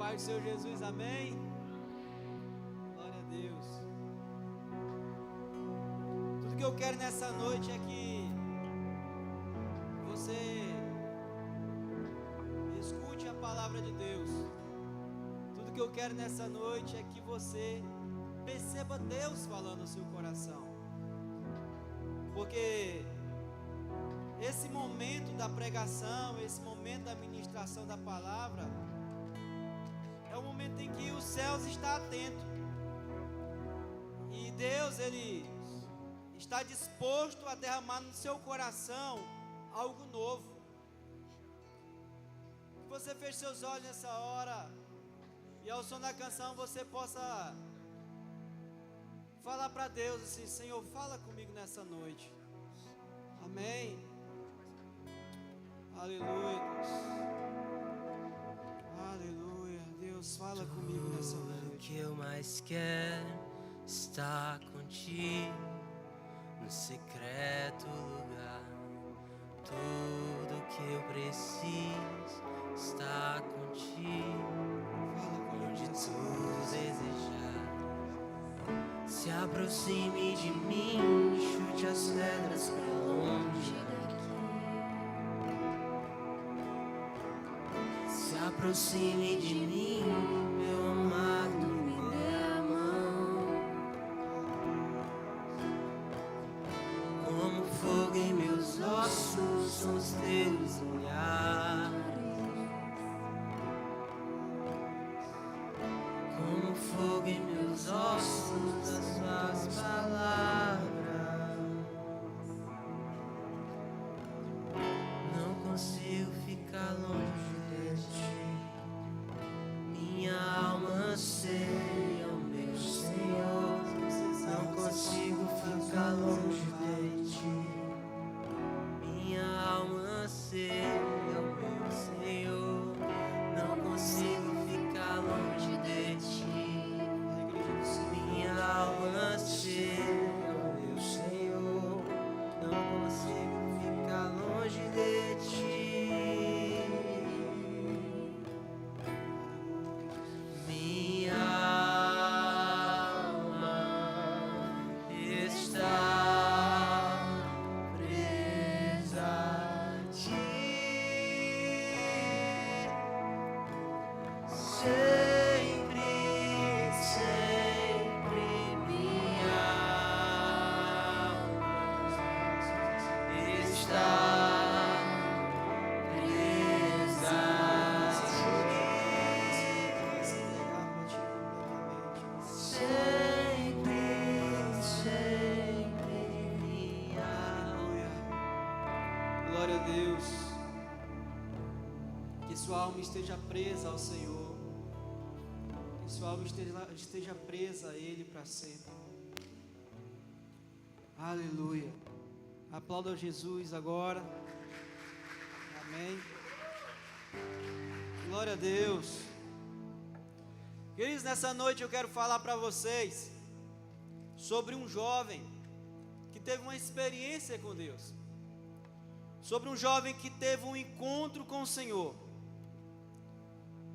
paz do Senhor Jesus, amém? Glória a Deus. Tudo que eu quero nessa noite é que você escute a palavra de Deus. Tudo que eu quero nessa noite é que você perceba Deus falando no seu coração. Porque esse momento da pregação, esse momento da ministração da palavra, é o momento em que os céus estão atentos. E Deus, Ele está disposto a derramar no seu coração algo novo. Que você feche seus olhos nessa hora e ao som da canção você possa falar para Deus assim: Senhor, fala comigo nessa noite. Amém. Aleluia, Deus. Aleluia, Deus, fala comigo nessa noite. Tudo que eu mais quero está contigo, no secreto lugar. Tudo que eu preciso está contigo, onde tu desejar. Se aproxime de mim, chute as pedras pra longe daqui. Se aproxime de mim, meu amado, me dê a mão. Como fogo em meus ossos são os teus olhares. Como fogo em meus ossos as tuas palavras. Não consigo ficar longe de ti. Minha alma anseia o meu Senhor. Não consigo ficar longe de ti. Minha alma anseia o meu Senhor. Não consigo ficar longe de ti. Minha alma anseia o meu Senhor. Não consigo ficar longe de ti. Minha alma está presa a ti. Sempre, sempre minha alma está presa a ti. Sempre, sempre minha alma. Glória a Deus. Que sua alma esteja presa ao Senhor. Que sua alma esteja presa a Ele para sempre. Aleluia. Aplauda Jesus agora. Amém. Glória a Deus. Queridos, nessa noite eu quero falar para vocês sobre um jovem que teve uma experiência com Deus. Sobre um jovem que teve um encontro com o Senhor.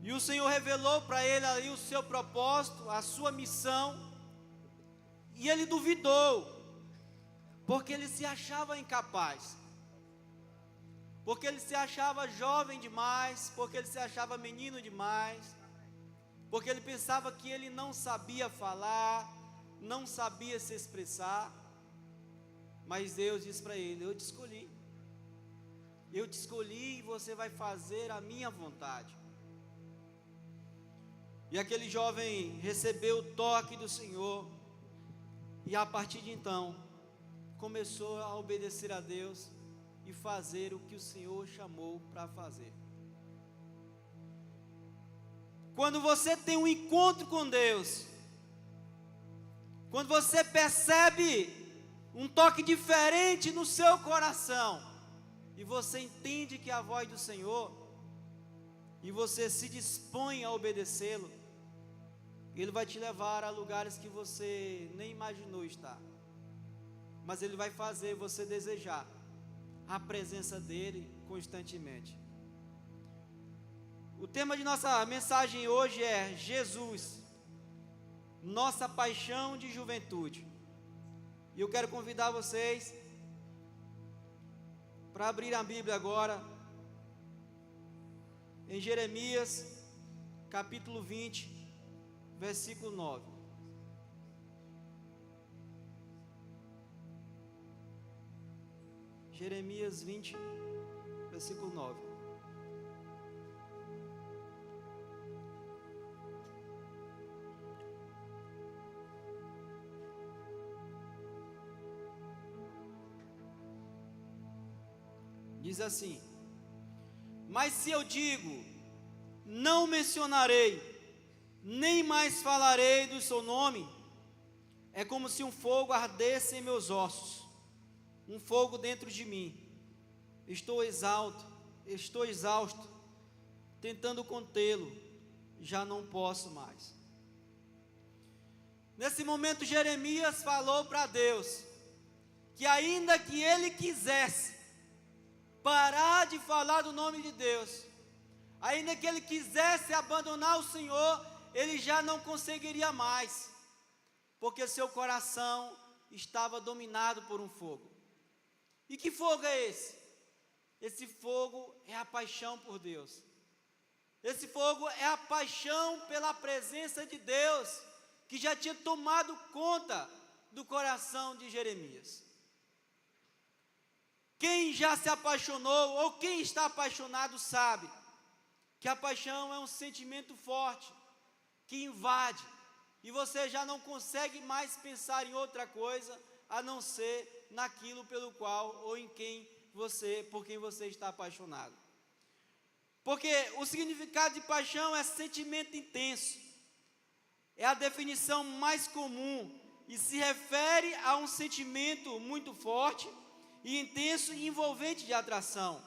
E o Senhor revelou para ele ali o seu propósito, a sua missão. E ele duvidou, porque ele se achava incapaz. Porque ele se achava jovem demais, porque ele se achava menino demais. Porque ele pensava que ele não sabia falar, não sabia se expressar. Mas Deus disse para ele: eu te escolhi. Eu te escolhi e você vai fazer a minha vontade. E aquele jovem recebeu o toque do Senhor. E a partir de então, começou a obedecer a Deus e fazer o que o Senhor chamou para fazer. Quando você tem um encontro com Deus, quando você percebe um toque diferente no seu coração, e você entende que é a voz do Senhor, e você se dispõe a obedecê-lo, Ele vai te levar a lugares que você nem imaginou estar. Mas Ele vai fazer você desejar a presença dEle constantemente. O tema de nossa mensagem hoje é Jesus, nossa paixão de juventude. E eu quero convidar vocês para abrir a Bíblia agora em Jeremias, capítulo 20, versículo 9. Jeremias 20, versículo 9. Diz assim: mas se eu digo, não mencionarei, nem mais falarei do seu nome, é como se um fogo ardesse em meus ossos, um fogo dentro de mim. Estou exausto, tentando contê-lo, já não posso mais. Nesse momento Jeremias falou para Deus, que ainda que ele quisesse parar de falar do nome de Deus, ainda que ele quisesse abandonar o Senhor, ele já não conseguiria mais, porque seu coração estava dominado por um fogo. E que fogo é esse? Esse fogo é a paixão por Deus. Esse fogo é a paixão pela presença de Deus, que já tinha tomado conta do coração de Jeremias. Quem já se apaixonou, ou quem está apaixonado, sabe que a paixão é um sentimento forte, que invade, e você já não consegue mais pensar em outra coisa, a não ser naquilo pelo qual, ou por quem você está apaixonado. Porque o significado de paixão é sentimento intenso, é a definição mais comum, e se refere a um sentimento muito forte, e intenso e envolvente de atração,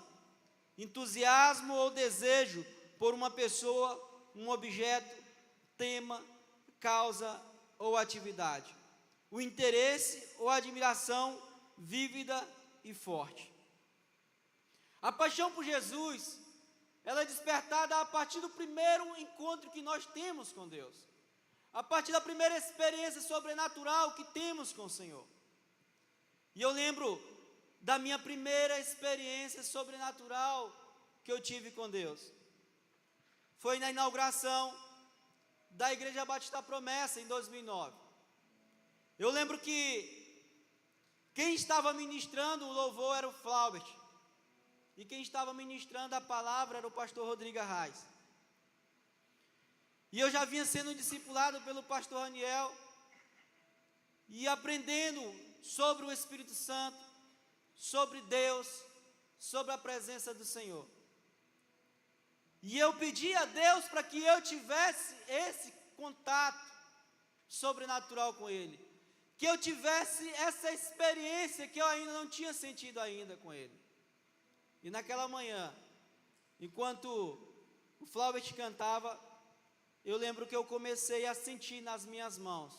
entusiasmo ou desejo por uma pessoa, um objeto, tema, causa ou atividade, o interesse ou admiração vívida e forte. A paixão por Jesus, ela é despertada a partir do primeiro encontro que nós temos com Deus, a partir da primeira experiência sobrenatural que temos com o Senhor. E eu lembro da minha primeira experiência sobrenatural que eu tive com Deus. Foi na inauguração da Igreja Batista Promessa em 2009. Eu lembro que quem estava ministrando o louvor era o Flaubert, e quem estava ministrando a palavra era o pastor Rodrigo Arraes. E eu já vinha sendo discipulado pelo pastor Raniel, e aprendendo sobre o Espírito Santo, sobre Deus, sobre a presença do Senhor. E eu pedi a Deus para que eu tivesse esse contato sobrenatural com Ele, que eu tivesse essa experiência que eu ainda não tinha sentido ainda com Ele. E naquela manhã, enquanto o Flaubert cantava, eu lembro que eu comecei a sentir nas minhas mãos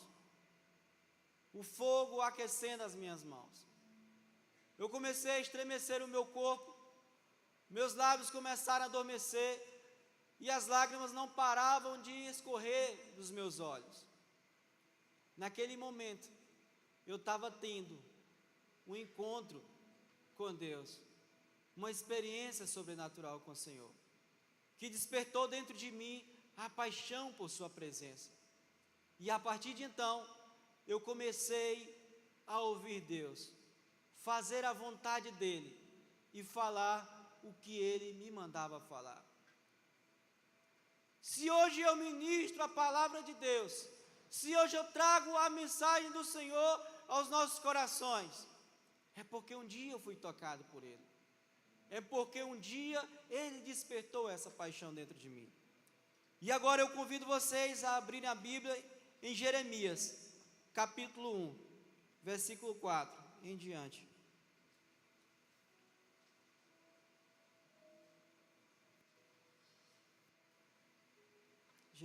o fogo aquecendo as minhas mãos. Eu comecei a estremecer o meu corpo, meus lábios começaram a adormecer, e as lágrimas não paravam de escorrer dos meus olhos. Naquele momento, eu estava tendo um encontro com Deus, uma experiência sobrenatural com o Senhor, que despertou dentro de mim a paixão por sua presença. E a partir de então, eu comecei a ouvir Deus, fazer a vontade dEle e falar o que Ele me mandava falar. Se hoje eu ministro a palavra de Deus, se hoje eu trago a mensagem do Senhor aos nossos corações, é porque um dia eu fui tocado por Ele, é porque um dia Ele despertou essa paixão dentro de mim. E agora eu convido vocês a abrirem a Bíblia em Jeremias, capítulo 1, versículo 4 em diante.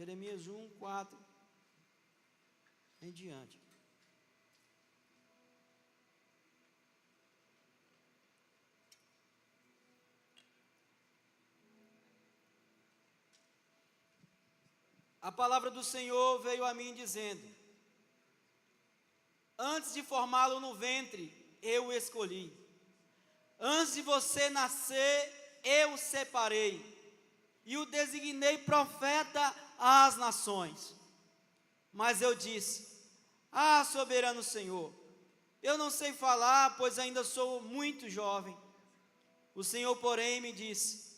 Jeremias 1, 4 em diante. a palavra do Senhor veio a mim dizendo: antes de formá-lo no ventre, eu o escolhi. Antes de você nascer, eu o separei e o designei profeta às nações. Mas eu disse: ah, soberano Senhor, eu não sei falar, pois ainda sou muito jovem. O Senhor, porém, me disse: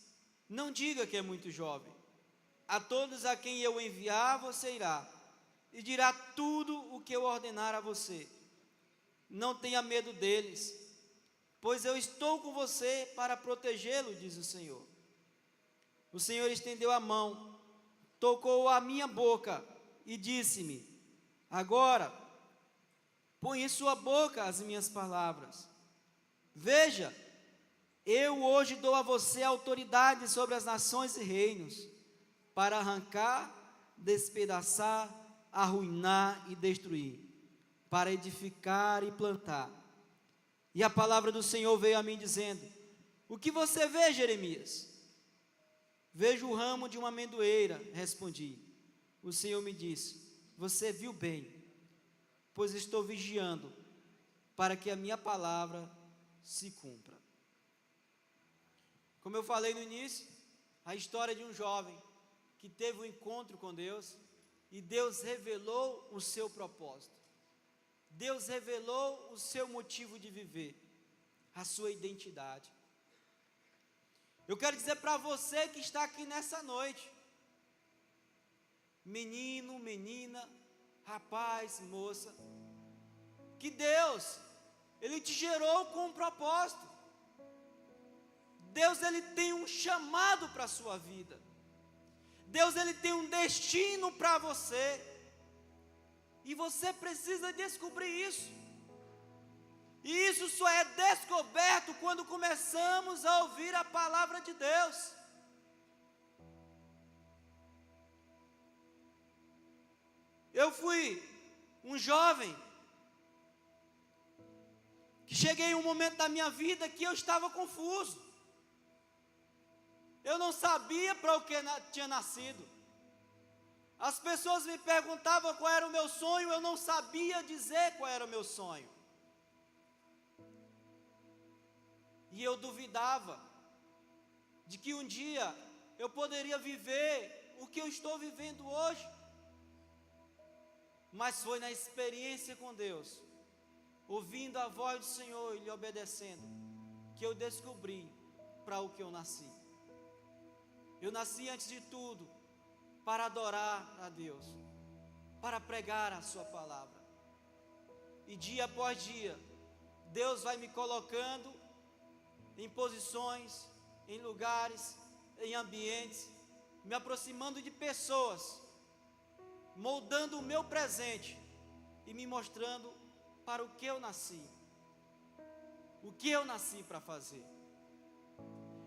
não diga que é muito jovem. A todos a quem eu enviar, você irá e dirá tudo o que eu ordenar a você. Não tenha medo deles, pois eu estou com você para protegê-lo, diz o Senhor. O Senhor estendeu a mão, tocou a minha boca e disse-me: agora, põe em sua boca as minhas palavras. Veja, eu hoje dou a você autoridade sobre as nações e reinos, para arrancar, despedaçar, arruinar e destruir, para edificar e plantar. E a palavra do Senhor veio a mim dizendo: o que você vê, Jeremias? Vejo o ramo de uma amendoeira, respondi. O Senhor me disse: você viu bem, pois estou vigiando, para que a minha palavra se cumpra. Como eu falei no início, a história de um jovem que teve um encontro com Deus, e Deus revelou o seu propósito. Deus revelou o seu motivo de viver, a sua identidade. Eu quero dizer para você que está aqui nessa noite, menino, menina, rapaz, moça, que Deus, Ele te gerou com um propósito. Deus, Ele tem um chamado para a sua vida. Deus, Ele tem um destino para você. E você precisa descobrir isso. E isso só é descoberto quando começamos a ouvir a palavra de Deus. Eu fui um jovem que cheguei em um momento da minha vida que eu estava confuso. Eu não sabia para o que tinha nascido. As pessoas me perguntavam qual era o meu sonho, eu não sabia dizer qual era o meu sonho. E eu duvidava de que um dia eu poderia viver o que eu estou vivendo hoje. Mas foi na experiência com Deus, ouvindo a voz do Senhor e lhe obedecendo, que eu descobri para o que eu nasci. Eu nasci antes de tudo para adorar a Deus, para pregar a sua palavra. E dia após dia, Deus vai me colocando em posições, em lugares, em ambientes, me aproximando de pessoas, moldando o meu presente e me mostrando para o que eu nasci, o que eu nasci para fazer.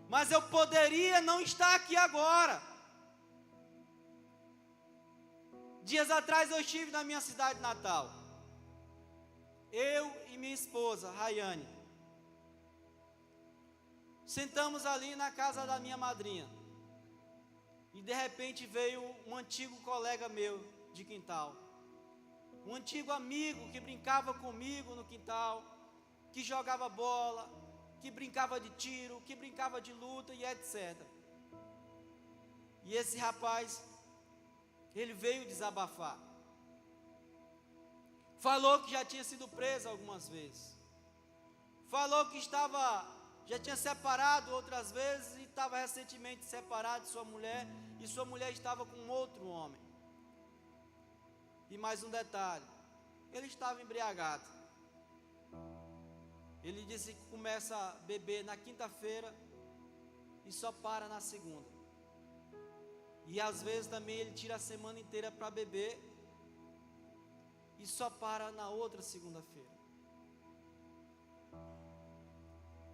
Mas eu poderia não estar aqui agora. Dias atrás eu estive na minha cidade natal, eu e minha esposa, Rayane. Sentamos ali na casa da minha madrinha, e de repente veio um antigo colega meu de quintal, um antigo amigo que brincava comigo no quintal, que jogava bola, que brincava de tiro, que brincava de luta e etc. E esse rapaz, ele veio desabafar. Falou que já tinha sido preso algumas vezes. Falou que já tinha separado outras vezes e estava recentemente separado de sua mulher, e sua mulher estava com outro homem. E mais um detalhe, ele estava embriagado. Ele disse que começa a beber na quinta-feira e só para na segunda. E às vezes também ele tira a semana inteira para beber e só para na outra segunda-feira.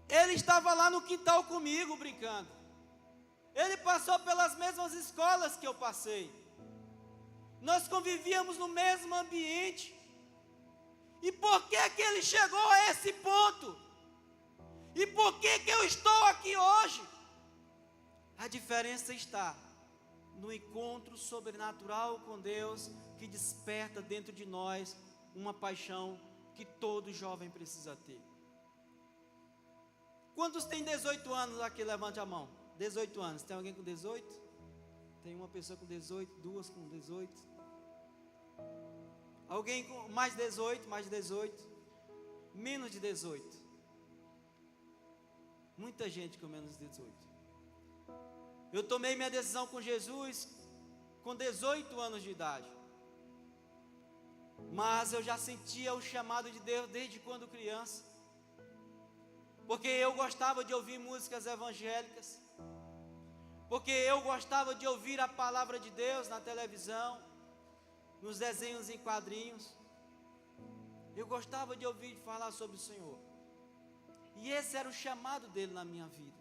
Ele estava lá no quintal comigo brincando. Ele passou pelas mesmas escolas que eu passei. Nós convivíamos no mesmo ambiente. E por que que ele chegou a esse ponto? E por que que eu estou aqui hoje? A diferença está no encontro sobrenatural com Deus, que desperta dentro de nós uma paixão que todo jovem precisa ter. Quantos têm 18 anos aqui? Levante a mão. 18 anos. Tem alguém com 18? Tem uma pessoa com 18, duas com 18. Alguém com mais 18, mais de 18? Menos de 18. Muita gente com menos de 18. Eu tomei minha decisão com Jesus com 18 anos de idade. Mas eu já sentia o chamado de Deus desde quando criança. Porque eu gostava de ouvir músicas evangélicas. Porque eu gostava de ouvir a palavra de Deus na televisão, nos desenhos em quadrinhos. Eu gostava de ouvir falar sobre o Senhor. E esse era o chamado dele na minha vida.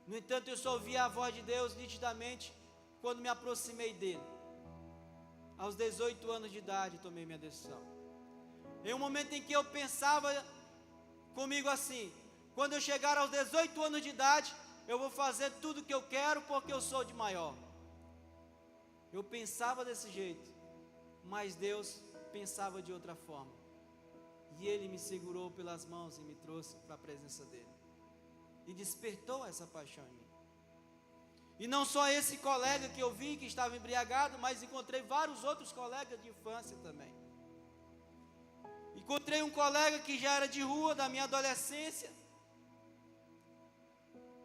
No entanto, eu só ouvia a voz de Deus nitidamente quando me aproximei dele. Aos 18 anos de idade, tomei minha decisão. Em um momento em que eu pensava comigo assim: quando eu chegar aos 18 anos de idade, eu vou fazer tudo o que eu quero porque eu sou de maior. Eu pensava desse jeito, mas Deus pensava de outra forma. E Ele me segurou pelas mãos e me trouxe para a presença dEle. E despertou essa paixão em mim. E não só esse colega que eu vi que estava embriagado, mas encontrei vários outros colegas de infância também. Encontrei um colega que já era de rua, da minha adolescência,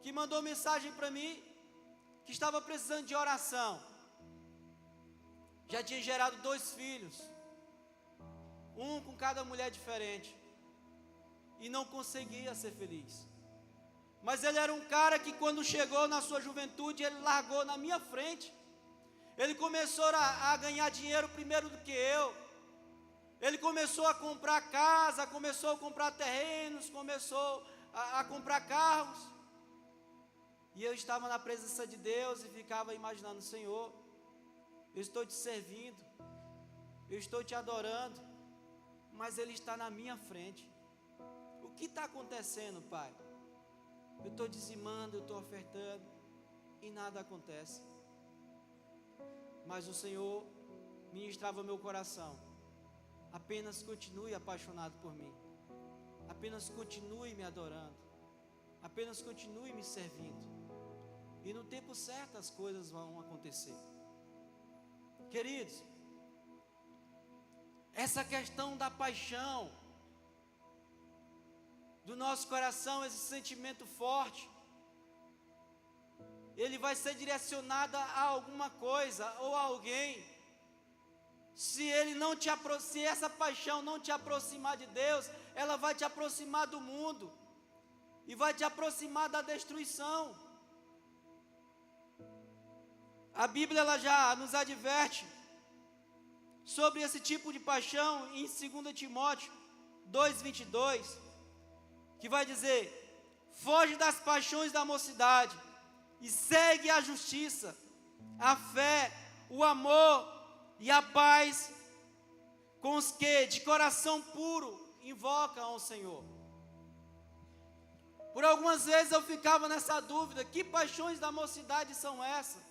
que mandou mensagem para mim, que estava precisando de oração. Já tinha gerado 2 filhos, um com cada mulher diferente, e não conseguia ser feliz. Mas ele era um cara que, quando chegou na sua juventude, ele largou na minha frente. Ele começou a ganhar dinheiro primeiro do que eu. Ele começou a comprar casa, começou a comprar terrenos, começou a comprar carros. E eu estava na presença de Deus e ficava imaginando: Senhor, eu estou te servindo, eu estou te adorando, mas Ele está na minha frente. O que está acontecendo, Pai? Eu estou dizimando, eu estou ofertando, e nada acontece. Mas o Senhor ministrava meu coração: apenas continue apaixonado por mim, apenas continue me adorando, apenas continue me servindo, e no tempo certo as coisas vão acontecer. Queridos, essa questão da paixão do nosso coração, esse sentimento forte, ele vai ser direcionado a alguma coisa ou a alguém. Se essa paixão não te aproximar de Deus, ela vai te aproximar do mundo e vai te aproximar da destruição. A Bíblia ela já nos adverte sobre esse tipo de paixão em 2 Timóteo 2:22, que vai dizer: foge das paixões da mocidade e segue a justiça, a fé, o amor e a paz com os que de coração puro invocam ao Senhor. Por algumas vezes eu ficava nessa dúvida: que paixões da mocidade são essas?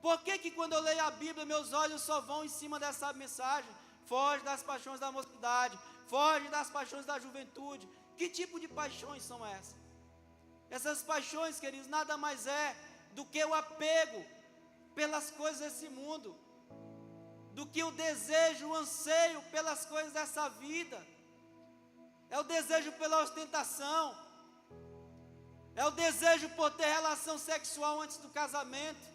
Por que quando eu leio a Bíblia, meus olhos só vão em cima dessa mensagem? Foge das paixões da mocidade, foge das paixões da juventude. Que tipo de paixões são essas? Essas paixões, queridos, nada mais é do que o apego pelas coisas desse mundo, do que o desejo, o anseio pelas coisas dessa vida. É o desejo pela ostentação, é o desejo por ter relação sexual antes do casamento,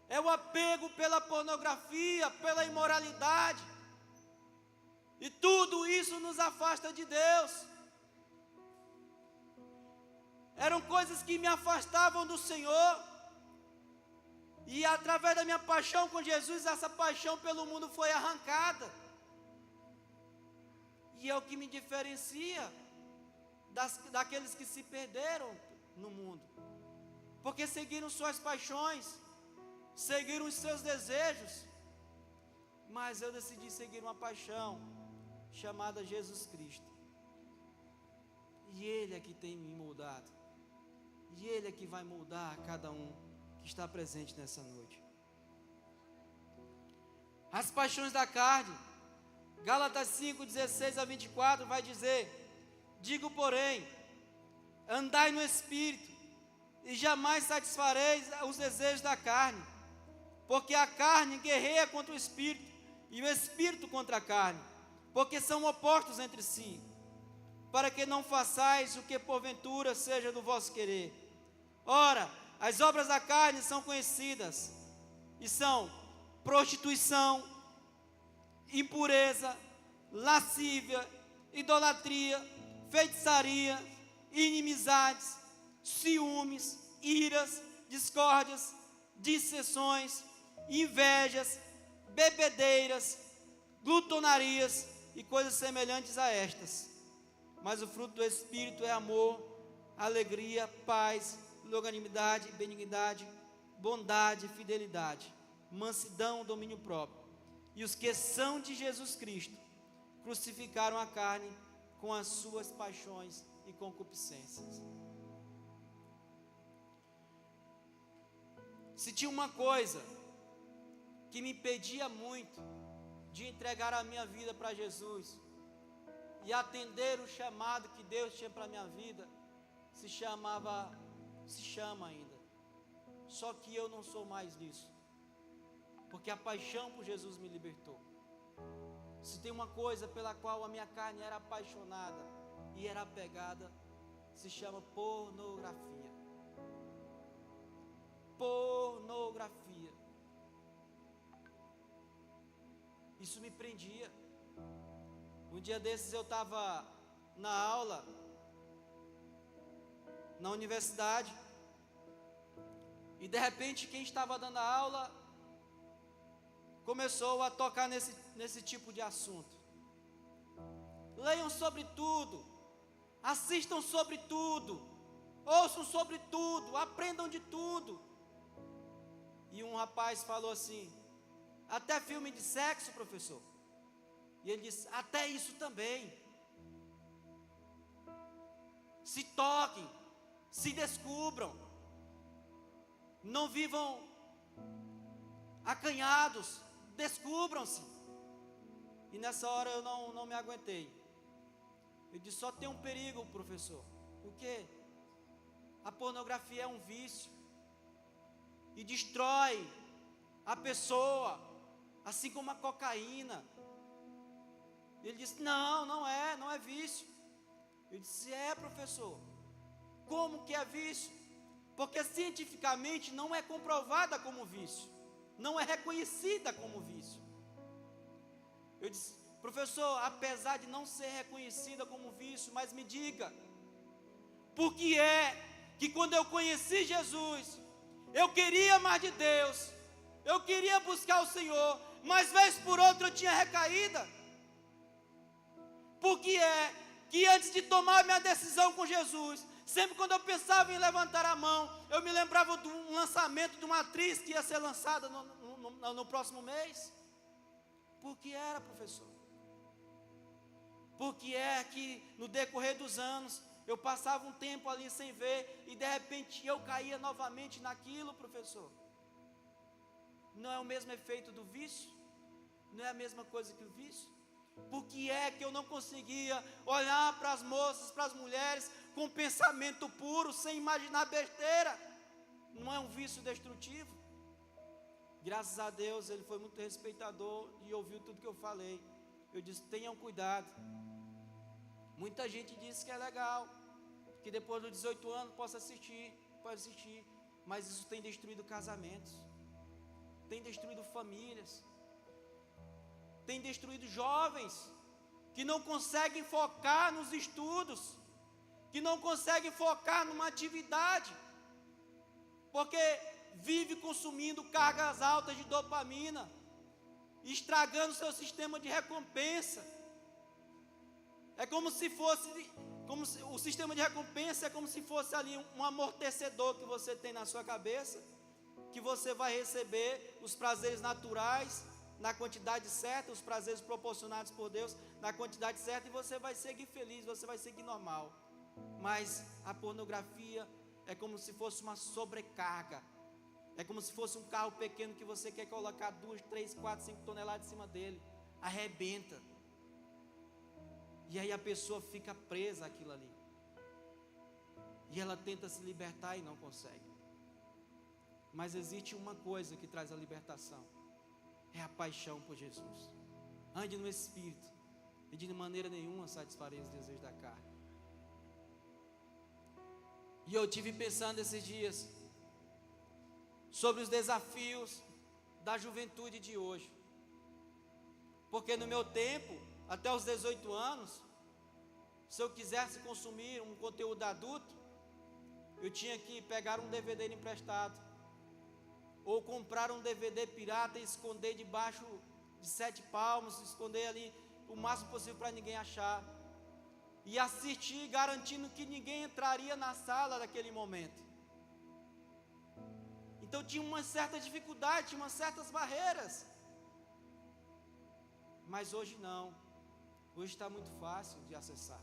é o apego pela pornografia, pela imoralidade, e tudo isso nos afasta de Deus. Eram coisas que me afastavam do Senhor, e através da minha paixão com Jesus, essa paixão pelo mundo foi arrancada, e é o que me diferencia daqueles que se perderam no mundo, porque seguiram suas paixões, seguiram os seus desejos. Mas eu decidi seguir uma paixão chamada Jesus Cristo, e Ele é que tem me moldado, e Ele é que vai moldar cada um que está presente nessa noite. As paixões da carne, Gálatas 5, 16 a 24 vai dizer: digo, porém, andai no Espírito, e jamais satisfareis os desejos da carne, porque a carne guerreia contra o Espírito, e o Espírito contra a carne, porque são opostos entre si, para que não façais o que porventura seja do vosso querer. Ora, as obras da carne são conhecidas, e são prostituição, impureza, lascívia, idolatria, feitiçaria, inimizades, ciúmes, iras, discórdias, dissensões, invejas, bebedeiras, glutonarias e coisas semelhantes a estas. Mas o fruto do Espírito é amor, alegria, paz, longanimidade, benignidade, bondade, fidelidade, mansidão, domínio próprio. E os que são de Jesus Cristo crucificaram a carne com as suas paixões e concupiscências. Se tinha uma coisa que me impedia muito de entregar a minha vida para Jesus e atender o chamado que Deus tinha para a minha vida, se chama ainda. Só que eu não sou mais nisso, porque a paixão por Jesus me libertou. Se tem uma coisa pela qual a minha carne era apaixonada e era apegada, se chama pornografia. Pornografia. Isso me prendia. Um dia desses eu estava na aula, na universidade, e de repente quem estava dando a aula começou a tocar nesse tipo de assunto. Leiam sobre tudo, assistam sobre tudo, ouçam sobre tudo, aprendam de tudo. E um rapaz falou assim: até filme de sexo, professor. E ele disse: até isso também. Se toquem, se descubram, não vivam acanhados, descubram-se. E nessa hora eu não me aguentei. Eu disse: só tem um perigo, professor. O quê? A pornografia é um vício e destrói a pessoa, assim como a cocaína. Ele disse: não é vício. Eu disse: é, professor. Como que é vício? Porque cientificamente não é comprovada como vício, não é reconhecida como vício. Eu disse: professor, apesar de não ser reconhecida como vício, mas me diga, por que é que quando eu conheci Jesus, eu queria mais de Deus, eu queria buscar o Senhor, mas vez por outra eu tinha recaída? Por que é que antes de tomar minha decisão com Jesus, sempre quando eu pensava em levantar a mão, eu me lembrava de um lançamento de uma atriz que ia ser lançada no próximo mês? Por que era, professor? Por que é que no decorrer dos anos eu passava um tempo ali sem ver e de repente eu caía novamente naquilo, professor? Não é o mesmo efeito do vício? Não é a mesma coisa que o vício? Por que é que eu não conseguia olhar para as moças, para as mulheres com pensamento puro, sem imaginar besteira? Não é um vício destrutivo? Graças a Deus ele foi muito respeitador e ouviu tudo que eu falei. Eu disse: tenham cuidado. Muita gente diz que é legal, que depois dos 18 anos pode assistir, mas isso tem destruído casamentos, tem destruído famílias, tem destruído jovens que não conseguem focar nos estudos, que não conseguem focar numa atividade, porque vive consumindo cargas altas de dopamina, estragando seu sistema de recompensa. É como se o sistema de recompensa é como se fosse ali um amortecedor que você tem na sua cabeça, que você vai receber os prazeres naturais na quantidade certa, os prazeres proporcionados por Deus na quantidade certa, e você vai seguir feliz, você vai seguir normal. Mas a pornografia é como se fosse uma sobrecarga, É como se fosse um carro pequeno que você quer colocar 2, 3, 4, 5 toneladas em cima dele. Arrebenta. E aí a pessoa fica presa àquilo ali. E ela tenta se libertar e não consegue. Mas existe uma coisa que traz a libertação. É a paixão por Jesus. Ande no Espírito. E de maneira nenhuma satisfarei os desejos da carne. E eu tive pensando esses dias sobre os desafios da juventude de hoje. Porque no meu tempo, até os 18 anos, se eu quisesse consumir um conteúdo adulto, eu tinha que pegar um DVD emprestado, ou comprar um DVD pirata e esconder debaixo de 7 palmos, esconder ali o máximo possível para ninguém achar, e assistir garantindo que ninguém entraria na sala naquele momento. Então tinha uma certa dificuldade, tinha umas certas barreiras. Mas hoje não. Hoje está muito fácil de acessar.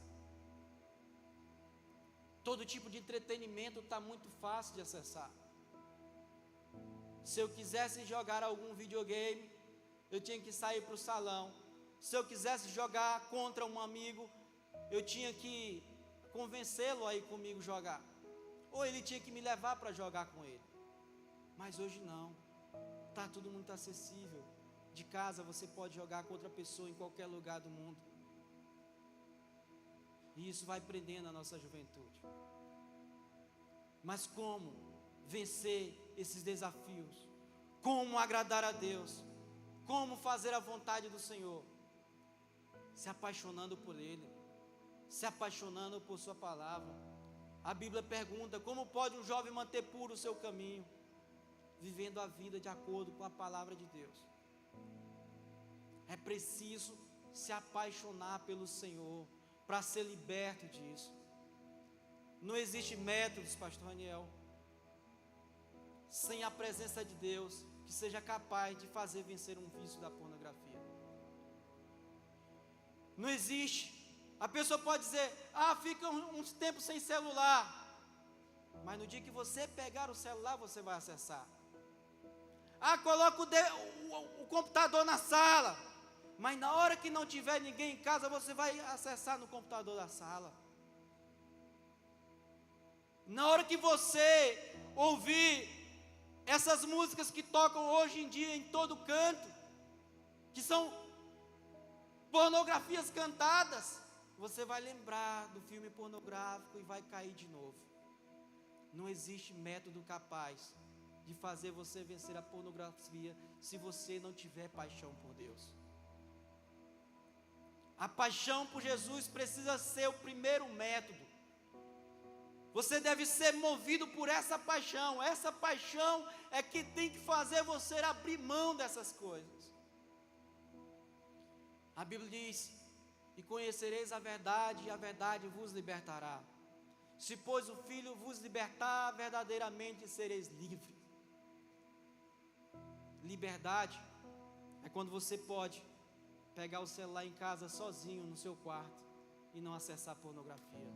Todo tipo de entretenimento está muito fácil de acessar. Se eu quisesse jogar algum videogame, eu tinha que sair para o salão. Se eu quisesse jogar contra um amigo, eu tinha que convencê-lo a ir comigo jogar. Ou ele tinha que me levar para jogar com ele. Mas hoje não. Está tudo muito acessível. De casa você pode jogar com outra pessoa em qualquer lugar do mundo. E isso vai prendendo a nossa juventude. Mas como vencer esses desafios? Como agradar a Deus? Como fazer a vontade do Senhor? Se apaixonando por Ele, se apaixonando por Sua palavra. A Bíblia pergunta: como pode um jovem manter puro o seu caminho? Vivendo a vida de acordo com a palavra de Deus. É preciso se apaixonar pelo Senhor para ser liberto disso. Não existe métodos, pastor Raniel, sem a presença de Deus, que seja capaz de fazer vencer um vício da pornografia. Não existe. A pessoa pode dizer: fica uns tempos sem celular. Mas no dia que você pegar o celular, você vai acessar. Coloca o computador na sala. Mas na hora que não tiver ninguém em casa, você vai acessar no computador da sala. Na hora que você ouvir essas músicas que tocam hoje em dia em todo canto, que são pornografias cantadas, você vai lembrar do filme pornográfico e vai cair de novo. Não existe método capaz de fazer você vencer a pornografia se você não tiver paixão por Deus. A paixão por Jesus precisa ser o primeiro método. Você deve ser movido por essa paixão. Essa paixão é que tem que fazer você abrir mão dessas coisas. A Bíblia diz: e conhecereis a verdade, e a verdade vos libertará. Se pois o Filho vos libertar, verdadeiramente sereis livres. Liberdade é quando você pode pegar o celular em casa sozinho no seu quarto e não acessar pornografia.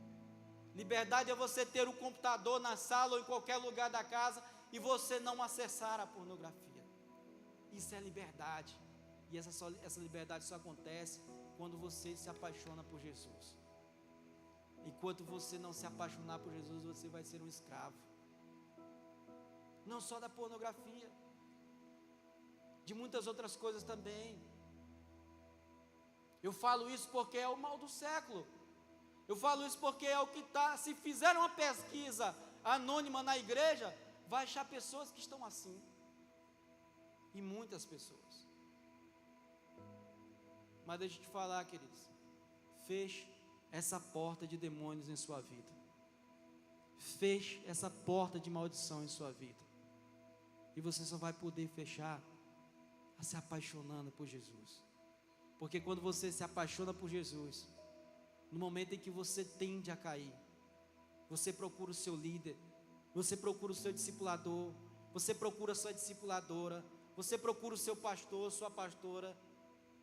Liberdade é você ter o computador na sala ou em qualquer lugar da casa e você não acessar a pornografia. Isso é liberdade. E essa liberdade só acontece quando você se apaixona por Jesus. Enquanto você não se apaixonar por Jesus, você vai ser um escravo. Não só da pornografia, de muitas outras coisas também. Eu falo isso porque é o mal do século. Eu falo isso porque é o que está. Se fizer uma pesquisa anônima na igreja, vai achar pessoas que estão assim. E muitas pessoas. Mas deixa eu te falar, queridos. Feche essa porta de demônios em sua vida. Feche essa porta de maldição em sua vida. E você só vai poder fechar se apaixonando por Jesus. Porque quando você se apaixona por Jesus, no momento em que você tende a cair, você procura o seu líder, você procura o seu discipulador, você procura a sua discipuladora, você procura o seu pastor, sua pastora,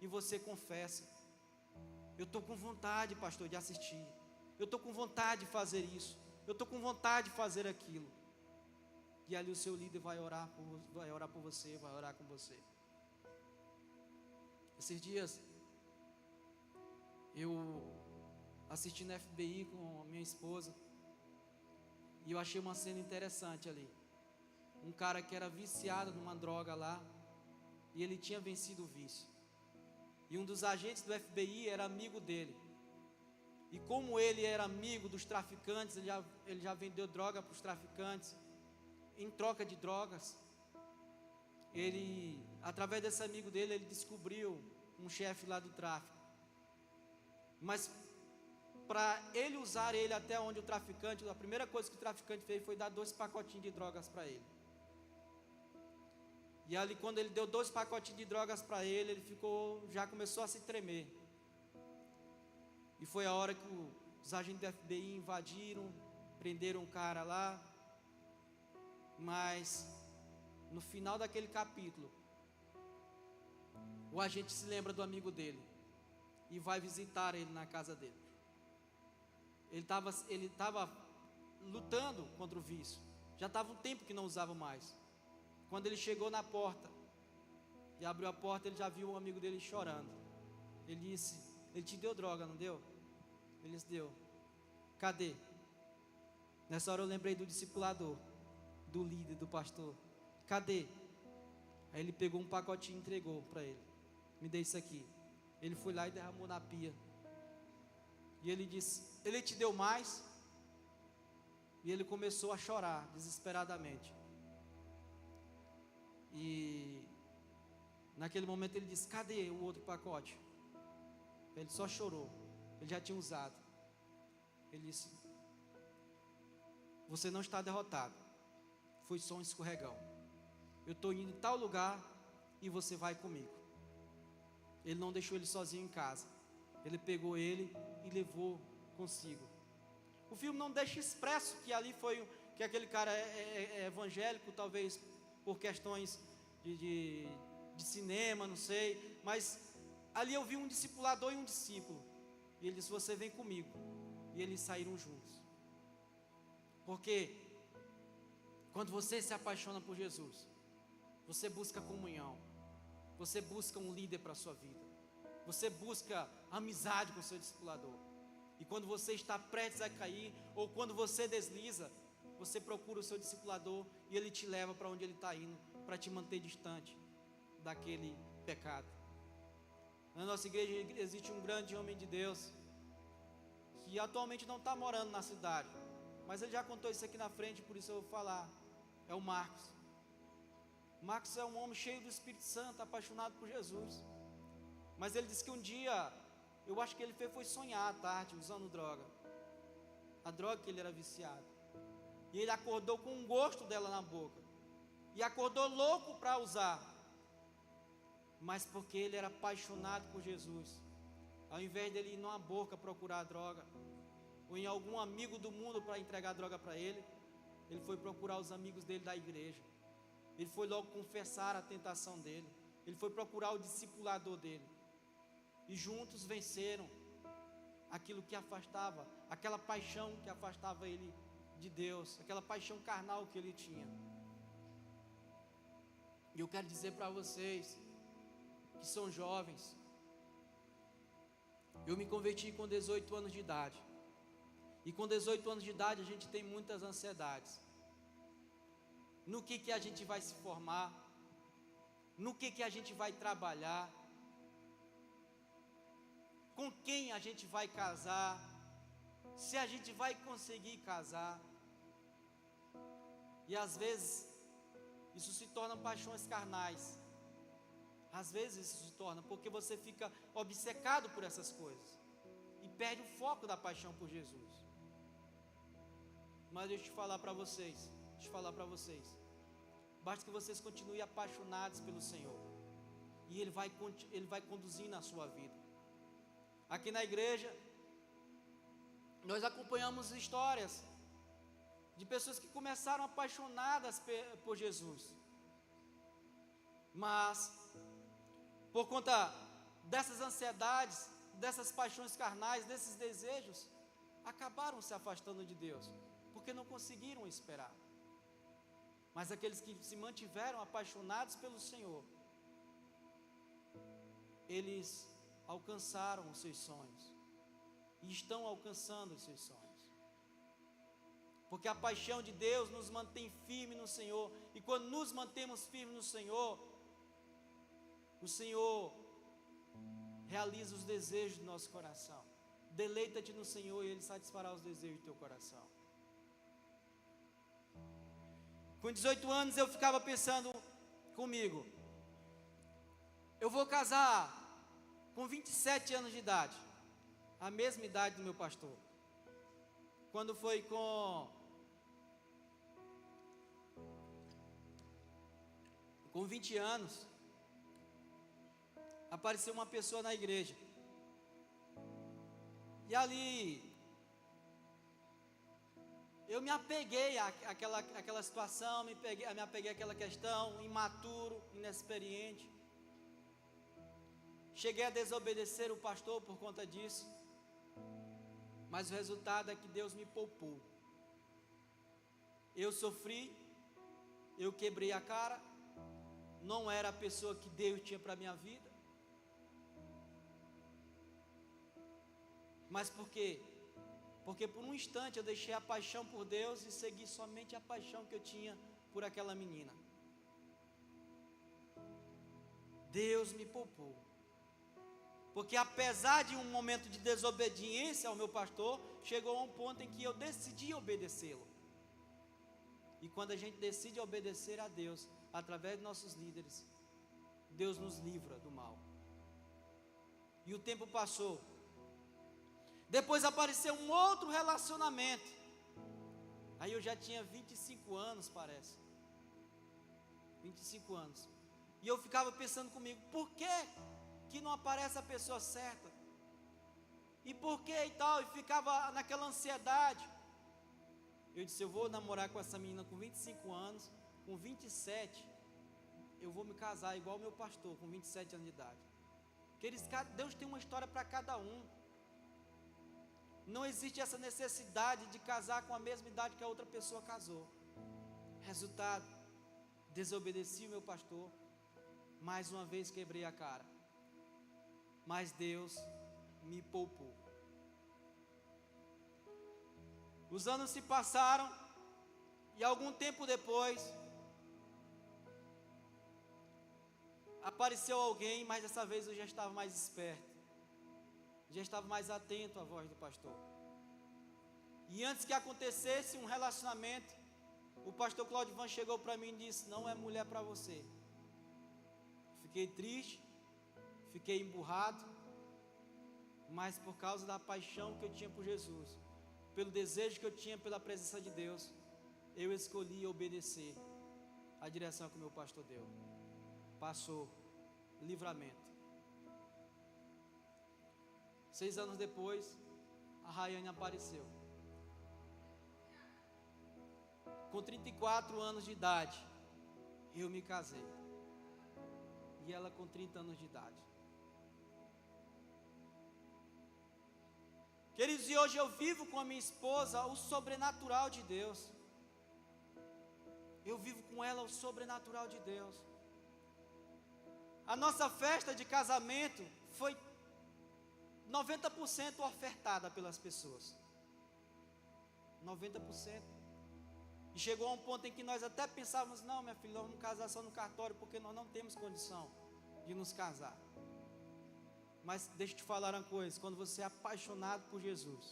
e você confessa: eu estou com vontade, pastor, de assistir, eu estou com vontade de fazer isso, eu estou com vontade de fazer aquilo. E ali o seu líder vai orar por você, vai orar com você. Esses dias, eu assisti no FBI com a minha esposa, e eu achei uma cena interessante ali. Um cara que era viciado numa droga lá, e ele tinha vencido o vício. E um dos agentes do FBI era amigo dele. E como ele era amigo dos traficantes, ele já vendeu droga para os traficantes. Em troca de drogas, ele, através desse amigo dele, ele descobriu um chefe lá do tráfico. Mas para ele usar ele até onde o traficante, a primeira coisa que o traficante fez foi dar 2 pacotinhos de drogas para ele. E ali, quando ele deu 2 pacotinhos de drogas para ele, já começou a se tremer. E foi a hora que os agentes do FBI invadiram, prenderam um cara lá. Mas no final daquele capítulo, o agente se lembra do amigo dele e vai visitar ele na casa dele. Ele estava lutando contra o vício. Já estava um tempo que não usava mais. Quando ele chegou na porta e abriu a porta, ele já viu um amigo dele chorando. Ele disse: ele te deu droga, não deu? Ele disse: deu. Cadê? Nessa hora eu lembrei do discipulador, do líder, do pastor. Cadê? Aí ele pegou um pacotinho e entregou para ele. Me dê isso aqui. Ele foi lá e derramou na pia. E ele disse: ele te deu mais? E ele começou a chorar desesperadamente. E naquele momento ele disse: cadê o outro pacote? Ele só chorou. Ele já tinha usado. Ele disse: você não está derrotado. Foi só um escorregão. Eu estou indo em tal lugar e você vai comigo. Ele não deixou ele sozinho em casa. Ele pegou ele e levou consigo. O filme não deixa expresso que ali que aquele cara é evangélico, talvez por questões de cinema, não sei. Mas ali eu vi um discipulador e um discípulo. E ele disse: você vem comigo. E eles saíram juntos. Porque quando você se apaixona por Jesus, você busca comunhão, você busca um líder para a sua vida, você busca amizade com o seu discipulador. E quando você está prestes a cair, ou quando você desliza, você procura o seu discipulador e ele te leva para onde ele está indo, para te manter distante daquele pecado. Na nossa igreja existe um grande homem de Deus, que atualmente não está morando na cidade, mas ele já contou isso aqui na frente, por isso eu vou falar. É o Marcos. Marcos é um homem cheio do Espírito Santo, apaixonado por Jesus. Mas ele disse que um dia, eu acho que ele foi sonhar à tarde, usando droga. A droga que ele era viciado. E ele acordou com um gosto dela na boca. E acordou louco para usar. Mas porque ele era apaixonado por Jesus, ao invés dele ir numa boca procurar a droga, ou em algum amigo do mundo para entregar droga para ele, ele foi procurar os amigos dele da igreja. Ele foi logo confessar a tentação dele. Ele foi procurar o discipulador dele. E juntos venceram aquilo que afastava, aquela paixão que afastava ele de Deus, aquela paixão carnal que ele tinha. E eu quero dizer para vocês que são jovens, eu me converti com 18 anos de idade. E com 18 anos de idade a gente tem muitas ansiedades. No que a gente vai se formar? No que a gente vai trabalhar? Com quem a gente vai casar? Se a gente vai conseguir casar? E às vezes isso se torna paixões carnais. Às vezes isso se torna porque você fica obcecado por essas coisas e perde o foco da paixão por Jesus. Mas deixa eu falar para vocês, basta que vocês continuem apaixonados pelo Senhor, e Ele vai conduzindo a sua vida. Aqui na igreja, nós acompanhamos histórias de pessoas que começaram apaixonadas por Jesus, mas por conta dessas ansiedades, dessas paixões carnais, desses desejos, acabaram se afastando de Deus, porque não conseguiram esperar. Mas aqueles que se mantiveram apaixonados pelo Senhor, eles alcançaram os seus sonhos e estão alcançando os seus sonhos. Porque a paixão de Deus nos mantém firme no Senhor, e quando nos mantemos firmes no Senhor, o Senhor realiza os desejos do nosso coração. Deleita-te no Senhor e Ele satisfará os desejos do teu coração. Com 18 anos eu ficava pensando comigo, eu vou casar com 27 anos de idade, a mesma idade do meu pastor. Quando foi com 20 anos, apareceu uma pessoa na igreja, e ali eu me apeguei àquela situação, me apeguei àquela questão, imaturo, inexperiente. Cheguei a desobedecer o pastor por conta disso, mas o resultado é que Deus me poupou. Eu sofri, eu quebrei a cara, não era a pessoa que Deus tinha para a minha vida. Mas por quê? Porque por um instante eu deixei a paixão por Deus e segui somente a paixão que eu tinha por aquela menina. Deus me poupou. Porque apesar de um momento de desobediência ao meu pastor, chegou a um ponto em que eu decidi obedecê-lo. E quando a gente decide obedecer a Deus, através de nossos líderes, Deus nos livra do mal. E o tempo passou. Depois apareceu um outro relacionamento. Aí eu já tinha 25 anos, parece. 25 anos. E eu ficava pensando comigo, por que não aparece a pessoa certa? E por que e tal? E ficava naquela ansiedade. Eu disse, eu vou namorar com essa menina com 25 anos, com 27, eu vou me casar igual o meu pastor, com 27 anos de idade. Deus tem uma história para cada um. Não existe essa necessidade de casar com a mesma idade que a outra pessoa casou. Resultado, desobedeci o meu pastor, mais uma vez quebrei a cara. Mas Deus me poupou. Os anos se passaram e algum tempo depois apareceu alguém, mas dessa vez eu já estava mais esperto, já estava mais atento à voz do pastor. E antes que acontecesse um relacionamento, o pastor Claudivan chegou para mim e disse, não é mulher para você. Fiquei triste, fiquei emburrado, mas por causa da paixão que eu tinha por Jesus, pelo desejo que eu tinha pela presença de Deus, eu escolhi obedecer a direção que o meu pastor deu. Passou, livramento. 6 anos depois, a Rayane apareceu. Com 34 anos de idade, eu me casei. E ela com 30 anos de idade. Queridos, e hoje eu vivo com a minha esposa o sobrenatural de Deus. Eu vivo com ela o sobrenatural de Deus. A nossa festa de casamento foi 90% ofertada pelas pessoas. 90%. E chegou a um ponto em que nós até pensávamos, não, minha filha, nós vamos casar só no cartório, porque nós não temos condição de nos casar. Mas deixa eu te falar uma coisa, quando você é apaixonado por Jesus,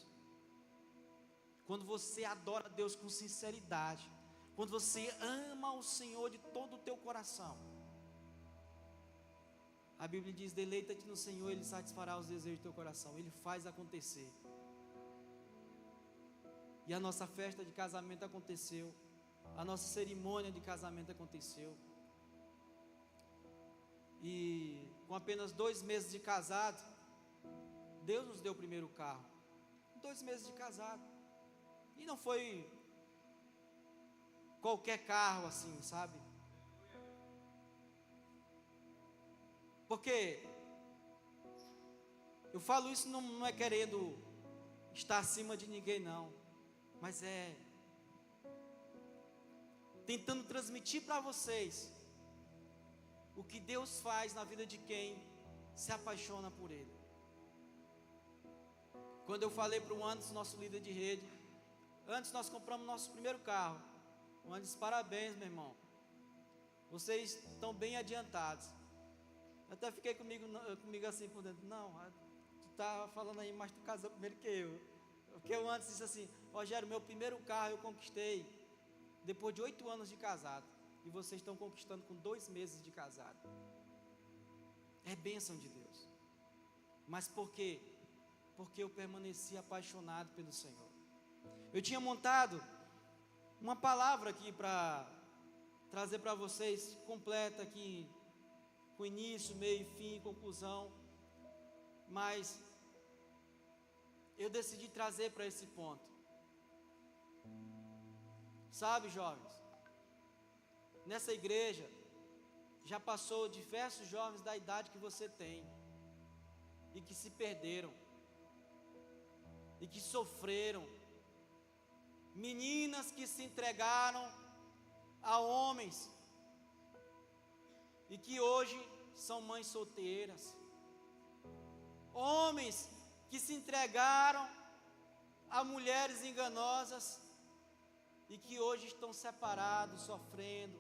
quando você adora Deus com sinceridade, quando você ama o Senhor de todo o teu coração, a Bíblia diz, deleita-te no Senhor, Ele satisfará os desejos do teu coração, Ele faz acontecer. E a nossa festa de casamento aconteceu, a nossa cerimônia de casamento aconteceu. E com apenas 2 meses de casado, Deus nos deu o primeiro carro. 2 meses de casado. E não foi qualquer carro assim, sabe? Porque eu falo isso não é querendo estar acima de ninguém não, mas tentando transmitir para vocês o que Deus faz na vida de quem se apaixona por Ele. Quando eu falei para o Anderson, nosso líder de rede, antes nós compramos nosso primeiro carro. O Anderson, parabéns, meu irmão. Vocês estão bem adiantados. Eu até fiquei comigo assim por dentro. Não, tu está falando aí, mas tu casou primeiro que eu. Porque o Anderson disse assim: Rogério, meu primeiro carro eu conquistei depois de 8 anos de casado. E vocês estão conquistando com 2 meses de casado. É bênção de Deus. Mas por quê? Porque eu permaneci apaixonado pelo Senhor. Eu tinha montado uma palavra aqui para trazer para vocês, completa aqui, com início, meio, fim, conclusão. Mas eu decidi trazer para esse ponto. Sabe, jovens, nessa igreja já passou diversos jovens da idade que você tem e que se perderam e que sofreram, meninas que se entregaram a homens e que hoje são mães solteiras, homens que se entregaram a mulheres enganosas e que hoje estão separados, sofrendo,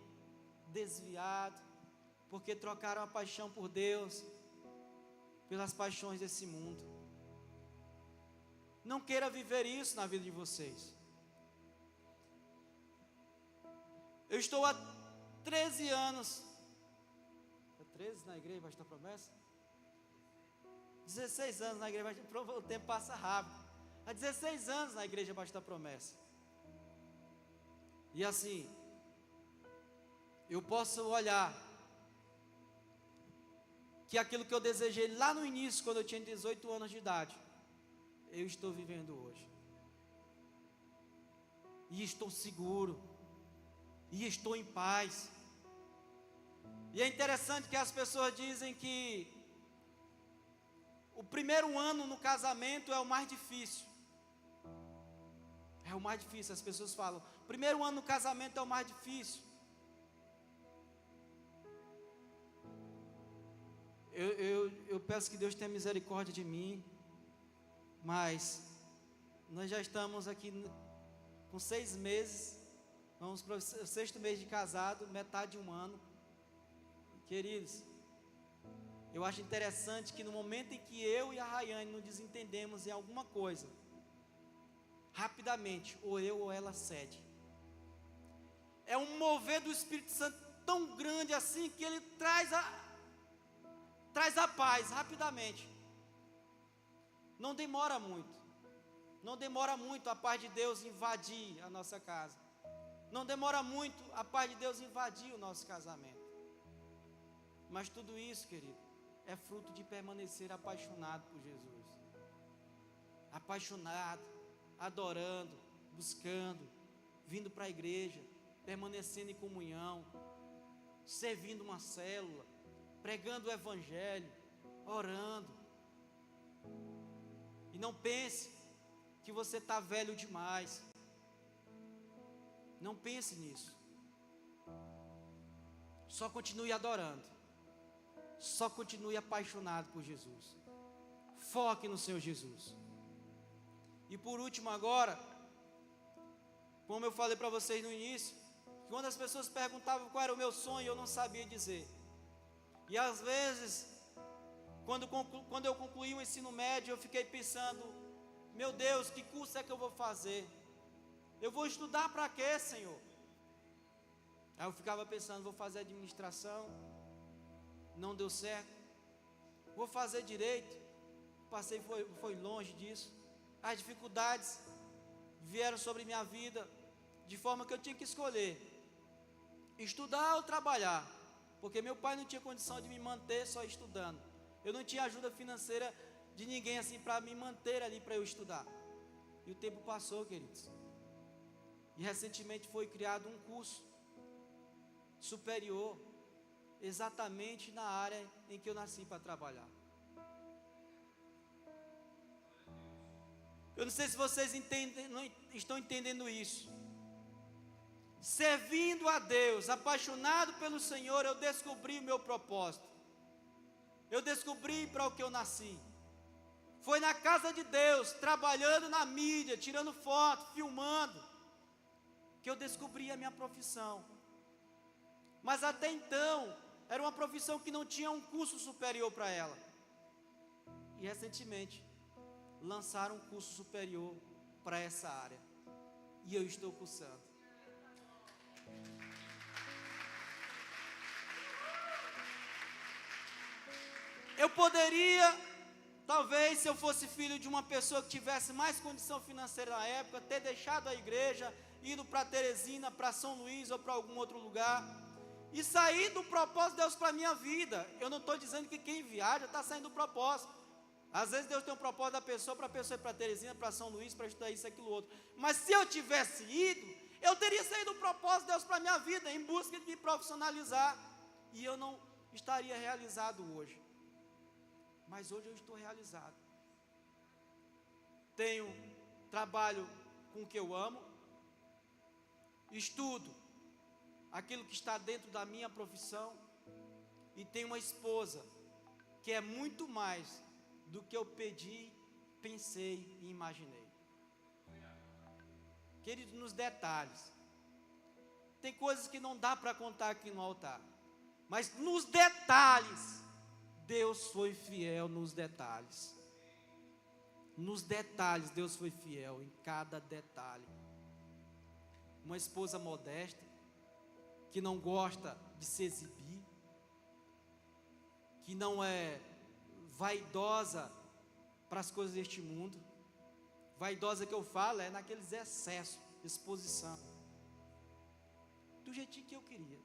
desviados, porque trocaram a paixão por Deus pelas paixões desse mundo. Não queira viver isso na vida de vocês. Eu estou há 13 anos. É 13 na igreja, Baixo da Promessa? 16 anos na igreja, o tempo passa rápido. Há 16 anos na igreja Baixo da Promessa. E assim, eu posso olhar que aquilo que eu desejei lá no início, quando eu tinha 18 anos de idade, eu estou vivendo hoje. E estou seguro. E estou em paz. E é interessante que as pessoas dizem que o primeiro ano no casamento é o mais difícil. É o mais difícil, as pessoas falam. O primeiro ano no casamento é o mais difícil. Eu peço que Deus tenha misericórdia de mim. Mas nós já estamos aqui com 6 meses. Vamos para o 6º mês de casado, metade de um ano. Queridos, eu acho interessante que no momento em que eu e a Rayane nos desentendemos em alguma coisa, rapidamente, ou eu ou ela cede. É um mover do Espírito Santo tão grande assim, que ele traz a paz rapidamente. Não demora muito. Não demora muito a paz de Deus invadir a nossa casa. Não demora muito a paz de Deus invadir o nosso casamento. Mas tudo isso, querido, é fruto de permanecer apaixonado por Jesus. Apaixonado, adorando, buscando, vindo para a igreja, permanecendo em comunhão, servindo uma célula, pregando o evangelho, orando. E não pense que você está velho demais. Não pense nisso. Só continue adorando. Só continue apaixonado por Jesus. Foque no Senhor Jesus. E por último agora, como eu falei para vocês no início, quando as pessoas perguntavam qual era o meu sonho, eu não sabia dizer. E às vezes, quando eu concluí o ensino médio, eu fiquei pensando: meu Deus, que curso é que eu vou fazer? Eu vou estudar para quê, Senhor? Aí eu ficava pensando: vou fazer administração, não deu certo. Vou fazer direito, passei, foi longe disso. As dificuldades vieram sobre minha vida, de forma que eu tinha que escolher: estudar ou trabalhar, porque meu pai não tinha condição de me manter só estudando. Eu não tinha ajuda financeira de ninguém assim para me manter ali para eu estudar. E o tempo passou, queridos. E recentemente foi criado um curso superior, exatamente na área em que eu nasci para trabalhar. Eu não sei se vocês estão entendendo isso. servindo a Deus, apaixonado pelo Senhor, eu descobri o meu propósito. Eu descobri para o que eu nasci. Foi na casa de Deus, trabalhando na mídia, tirando foto, filmando, que eu descobri a minha profissão. Mas até então, era uma profissão que não tinha um curso superior para ela. E recentemente, lançaram um curso superior para essa área. E eu estou cursando. Eu poderia, talvez, se eu fosse filho de uma pessoa que tivesse mais condição financeira na época, ter deixado a igreja, ido para Teresina, para São Luís ou para algum outro lugar, e sair do propósito de Deus para a minha vida. Eu não estou dizendo que quem viaja está saindo do propósito. Às vezes Deus tem um propósito da pessoa, para a pessoa ir para Teresina, para São Luís, para estudar isso, aquilo, outro. Mas se eu tivesse ido, eu teria saído do propósito de Deus para a minha vida, em busca de me profissionalizar, e eu não estaria realizado hoje. Mas hoje eu estou realizado. Tenho trabalho com o que eu amo, estudo aquilo que está dentro da minha profissão, e tenho uma esposa que é muito mais do que eu pedi, pensei e imaginei. Querido, nos detalhes, tem coisas que não dá para contar aqui no altar, mas nos detalhes, Deus foi fiel nos detalhes. Nos detalhes, Deus foi fiel em cada detalhe. Uma esposa modesta, que não gosta de se exibir, que não é vaidosa para as coisas deste mundo. Vaidosa que eu falo é naqueles excessos, exposição. Do jeitinho que eu queria.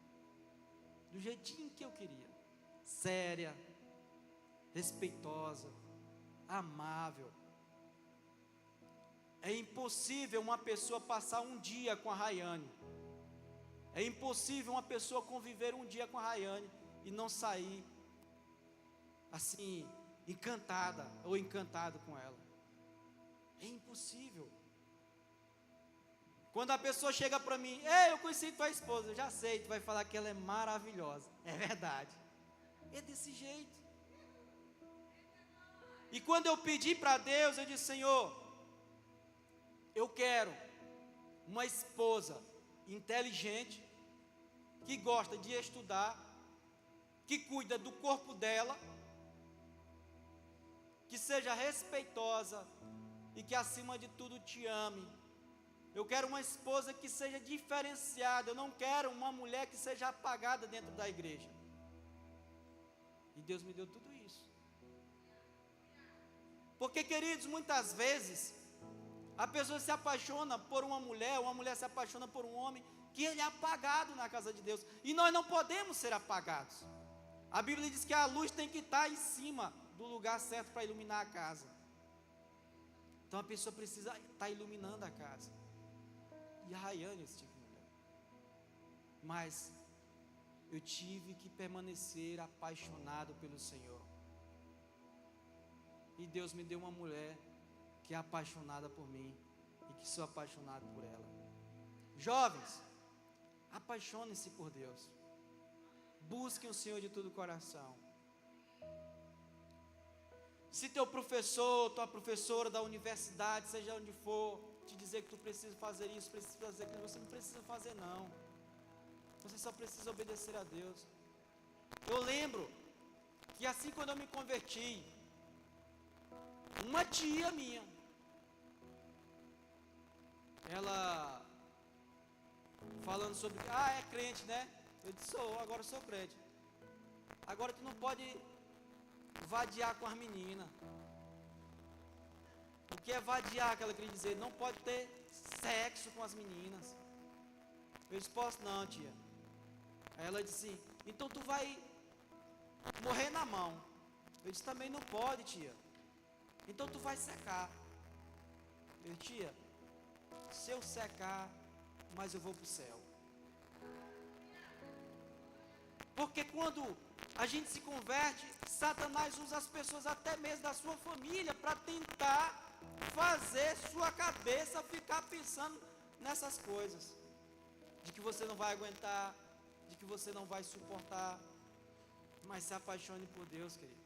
Do jeitinho que eu queria. Séria, respeitosa, amável. É impossível uma pessoa passar um dia com a Rayane. É impossível uma pessoa conviver um dia com a Rayane e não sair assim, encantada ou encantado com ela. É impossível. Quando a pessoa chega para mim, ei, eu conheci tua esposa, eu já sei, tu vai falar que ela é maravilhosa. É verdade. É desse jeito. E quando eu pedi para Deus, eu disse, Senhor, eu quero uma esposa inteligente, que gosta de estudar, que cuida do corpo dela, que seja respeitosa e que acima de tudo te ame. Eu quero uma esposa que seja diferenciada, eu não quero uma mulher que seja apagada dentro da igreja. E Deus me deu tudo isso. Porque, queridos, muitas vezes a pessoa se apaixona por uma mulher se apaixona por um homem, que ele é apagado na casa de Deus. E nós não podemos ser apagados. A Bíblia diz que a luz tem que estar em cima do lugar certo para iluminar a casa. Então a pessoa precisa estar iluminando a casa. E a Rayane, esse tipo de mulher. Mas eu tive que permanecer apaixonado pelo Senhor. E Deus me deu uma mulher que é apaixonada por mim e que sou apaixonado por ela. Jovens, apaixonem-se por Deus. Busquem o Senhor de todo o coração. Se teu professor, tua professora da universidade, seja onde for, te dizer que tu precisa fazer isso, precisa fazer aquilo, você não precisa fazer não. Você só precisa obedecer a Deus. Eu lembro que assim quando eu me converti, uma tia minha, ela falando sobre, é crente, né? Eu disse, agora sou crente. Agora tu não pode vadiar com as meninas. O que é vadiar, que ela queria dizer? Não pode ter sexo com as meninas. Eu disse, posso não, tia. Aí ela disse, então tu vai morrer na mão. Eu disse, também não pode, tia. Então tu vai secar. Eu disse, tia, se eu secar, mas eu vou para o céu. Porque quando a gente se converte, Satanás usa as pessoas até mesmo da sua família para tentar fazer sua cabeça ficar pensando nessas coisas. de que você não vai aguentar, de que você não vai suportar, mas se apaixone por Deus, queridos.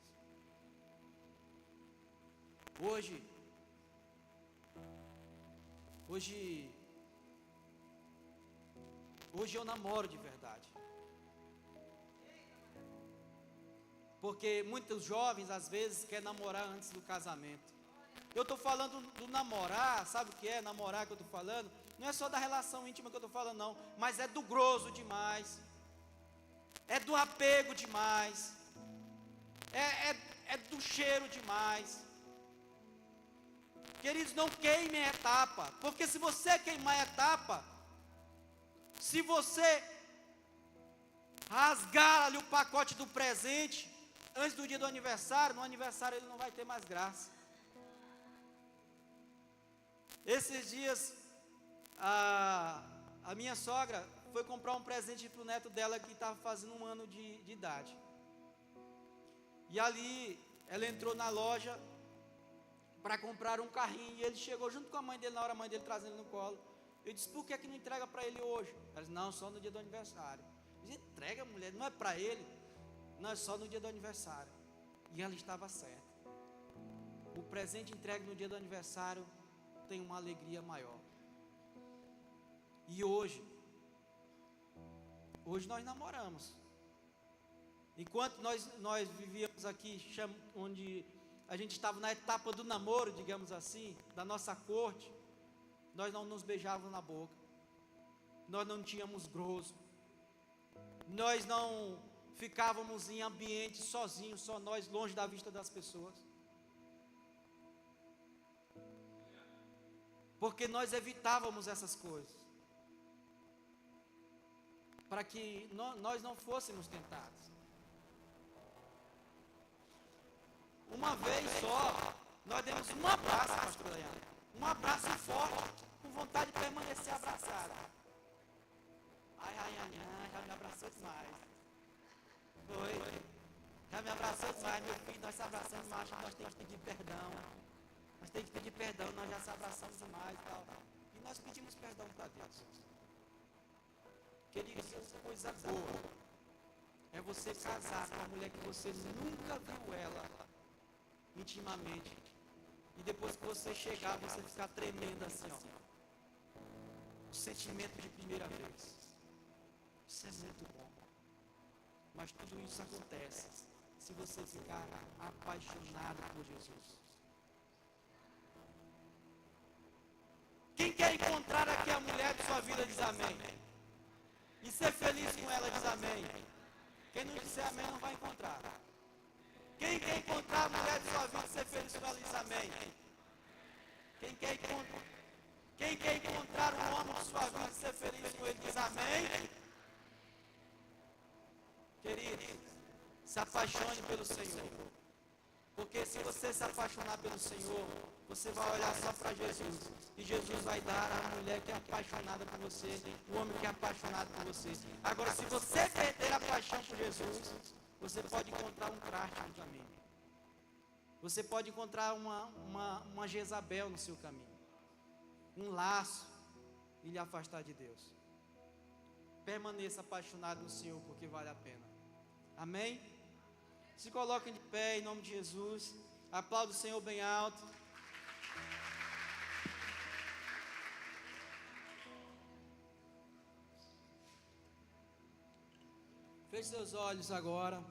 Hoje eu namoro de verdade. Porque muitos jovens às vezes querem namorar antes do casamento. Eu estou falando do namorar, sabe o que é namorar que eu estou falando? Não é só da relação íntima que eu estou falando não, mas é do grosso demais, é do apego demais, é do cheiro demais. Queridos, não queimem a etapa, porque se você queimar a etapa, se você rasgar ali o pacote do presente, antes do dia do aniversário, no aniversário ele não vai ter mais graça. Esses dias, a minha sogra foi comprar um presente para o neto dela que estava fazendo 1 ano de idade. E ali, ela entrou na loja para comprar um carrinho, e ele chegou junto com a mãe dele, na hora a mãe dele trazendo ele no colo. Eu disse, por que não entrega para ele hoje? Ela disse, não, só no dia do aniversário. Eu disse, entrega, mulher, não é para ele, não, é só no dia do aniversário. E ela estava certa. O presente entregue no dia do aniversário tem uma alegria maior. E hoje nós namoramos. Enquanto nós vivíamos aqui, onde a gente estava na etapa do namoro, digamos assim, da nossa corte, nós não nos beijávamos na boca, nós não tínhamos grosso, nós não ficávamos em ambiente sozinhos, só nós, longe da vista das pessoas, porque nós evitávamos essas coisas, para que nós não fôssemos tentados. Uma vez só, nós demos um abraço, pastor Dayane, um abraço forte, com vontade de permanecer abraçado. Ai, já me abraçou demais. Foi, já me abraçou demais, meu filho, nós se abraçamos demais, nós temos que pedir perdão. Nós temos que pedir perdão, nós já se abraçamos demais e tal. E nós pedimos perdão para Deus. Queridos, coisa boa é você casar com uma mulher que você nunca viu ela intimamente, e depois que você chegar, você ficar tremendo assim, ó, o sentimento de primeira vez. Isso é muito bom, mas tudo isso acontece se você ficar apaixonado por Jesus. Quem quer encontrar aqui a mulher de sua vida diz amém, e ser feliz com ela diz amém. Quem não disser amém não vai encontrar. Quem quer encontrar a mulher de sua vida e ser feliz com ela diz amém. Quem quer encontrar o homem de sua vida e ser feliz com ele diz amém. Querido, se apaixone pelo Senhor, porque se você se apaixonar pelo Senhor, você vai olhar só para Jesus, e Jesus vai dar a mulher que é apaixonada por você, o homem que é apaixonado por você. Agora, se você perder a paixão por Jesus, você pode encontrar um traste no caminho, você pode encontrar uma Jezabel no seu caminho, um laço, e lhe afastar de Deus. Permaneça apaixonado no Senhor, porque vale a pena. Amém? Se coloquem de pé em nome de Jesus. Aplauda o Senhor bem alto. Feche seus olhos agora.